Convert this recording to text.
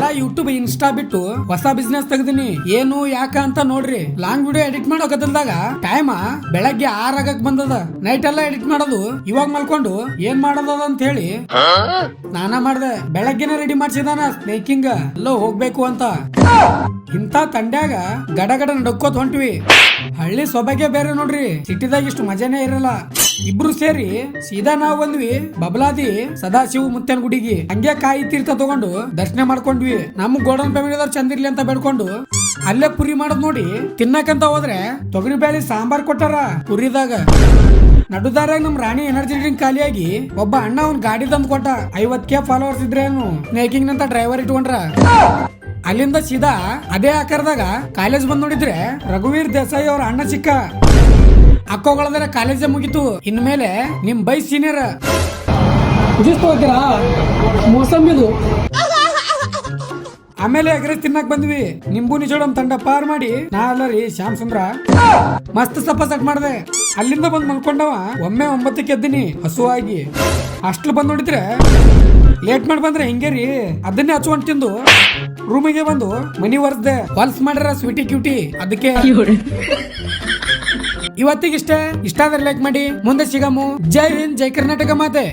ಎಲ್ಲಾ YouTube insta ಬಿಟ್ಟು ಹೊಸ ಬಿಸ್ನೆಸ್ ತೆಗ್ದಿನಿ. ಏನು ಯಾಕ ಅಂತ ನೋಡ್ರಿ. ಲಾಂಗ್ ವಿಡಿಯೋ ಎಡಿಟ್ ಮಾಡೋಕತ್ತಲ್ದಾಗ ಟೈಮ್ ಬೆಳಗ್ಗೆ 6 ಆಗಕ್ ಬಂದದ. ನೈಟ್ ಎಲ್ಲ ಎಡಿಟ್ ಮಾಡೋದು ಇವಾಗ ಮಲ್ಕೊಂಡು ಏನ್ ಮಾಡೋದ ಅಂತ ಹೇಳಿ ಸ್ನಾನ ಮಾಡ್ದೆ. ಬೆಳಗ್ಗೆನೆ ರೆಡಿ ಮಾಡ್ಸಿದಾನ ಸ್ನೇಕಿಂಗ್ ಎಲ್ಲೋ ಹೋಗ್ಬೇಕು ಅಂತ. ಇಂತ ತಂಡ್ಯಾಗ ಗಡಗಡ ನಡ್ಕೋತ್ ಹೊಂಟ್ವಿ. ಹಳ್ಳಿ ಸೊಬಗೆ ಬೇರೆ ನೋಡ್ರಿ, ಸಿಟಿದಾಗ ಇಷ್ಟು ಮಜಾನೇ ಇರಲ್ಲ. ಇಬ್ರು ಸೇರಿ ಸೀದಾ ನಾವ್ ಬಂದ್ವಿ ಬಬಲಾದಿ ಸದಾಶಿವ ಮುತ್ತನ ಗುಡಿಗೆ. ಹಂಗೆ ಕಾಯಿ ತೀರ್ಥ ತಗೊಂಡು ದರ್ಶನ ಮಾಡ್ಕೊಂಡ್ವಿ. ನಮ್ ಗೋಲ್ಡನ್ ಫ್ಯಾಮಿಲಿದವ್ರು ಚಂದಿರ್ಲಿ ಅಂತ ಬೇಡ್ಕೊಂಡು ಅಲ್ಲೇ ಪುರಿ ಮಾಡೋದ್ ನೋಡಿ ತಿನ್ನಕಂತ ಹೋದ್ರೆ ತೊಗರಿ ಬೇಳೆ ಸಾಂಬಾರ್ ಕೊಟ್ಟಾರ ಪುರಿದಾಗ. ನಡುದಾರಾಗ ನಮ್ ರಾಣಿ ಎನರ್ಜಿ ಡ್ರಿಂಕ್ ಖಾಲಿಯಾಗಿ ಒಬ್ಬ ಅಣ್ಣ ಅವ್ನ್ ಗಾಡಿ ತಂದು ಕೊಟ್ಟ. 50K ಫಾಲೋವರ್ಸ್ ಇದ್ರೇನು ಸ್ನೇಕಿಂಗ್ ನಂತ ಡ್ರೈವರ್ ಇಟ್ಕೊಂಡ್ರ. ಅಲ್ಲಿಂದ ಸೀದಾ ಅದೇ ಆಕಾರದಾಗ ಕಾಲೇಜ್ ಬಂದ್ ನೋಡಿದ್ರೆ ರಘುವೀರ್ ದೇಸಾಯಿ ಅವ್ರ ಅಣ್ಣ ಚಿಕ್ಕ ಅಕ್ಕೋಗಳದ್ರೆ ಕಾಲೇಜೇ ಮುಗಿತು. ಇನ್ಮೇಲೆ ನಿಮ್ ಬೈ ಸೀನಿಯರ್ ಮೋಸಂಬಿದು. ಆಮೇಲೆ ಎಗ್ರೆಸ್ ತಿನ್ನಕ್ ಬಂದ್ವಿ. ನಿಂಬು ನಿಜೋಡಮ್ ತಂಡ ಪಾರ್ ಮಾಡಿ ನಾ ಅಲ್ಲ ರೀ ಶ್ಯಾಮ್ ಸುಂದ್ರ ಮಸ್ತ್ ಸಪ್ಪ ಸಟ್ ಮಾಡ್ದೆ. ಅಲ್ಲಿಂದ ಬಂದ್ ಮಲ್ಕೊಂಡವ ಒಮ್ಮೆ 9ಕ್ಕೆ ಎದ್ದೀನಿ ಹಸುವಾಗಿ. ಹಾಸ್ಟೆಲ್ ಬಂದ್ ನೋಡಿದ್ರೆ ಲೇಟ್ ಮಾಡಿ ಬಂದ್ರೆ ಹಿಂಗೆ ರೀ. ಅದನ್ನೇ ಹಚ್ಕೊಂಡ್ ತಿಂದು ರೂಮಿಗೆ ಬಂದು ಮನಿ ಒರ್ಸ್ದೆ. ಹೊಲ್ಸ್ ಮಾಡ್ರ ಸ್ವೀಟಿ ಕ್ಯೂಟಿ. ಅದಕ್ಕೆ ಇವತ್ತಿಗಿಷ್ಟೇ. ಇಷ್ಟ ಆದ್ರೆ ಲೈಕ್ ಮಾಡಿ. ಮುಂದೆ ಸಿಗಮು. ಜೈ ಹಿಂದ್, ಜೈ ಕರ್ನಾಟಕ ಮಾತೆ.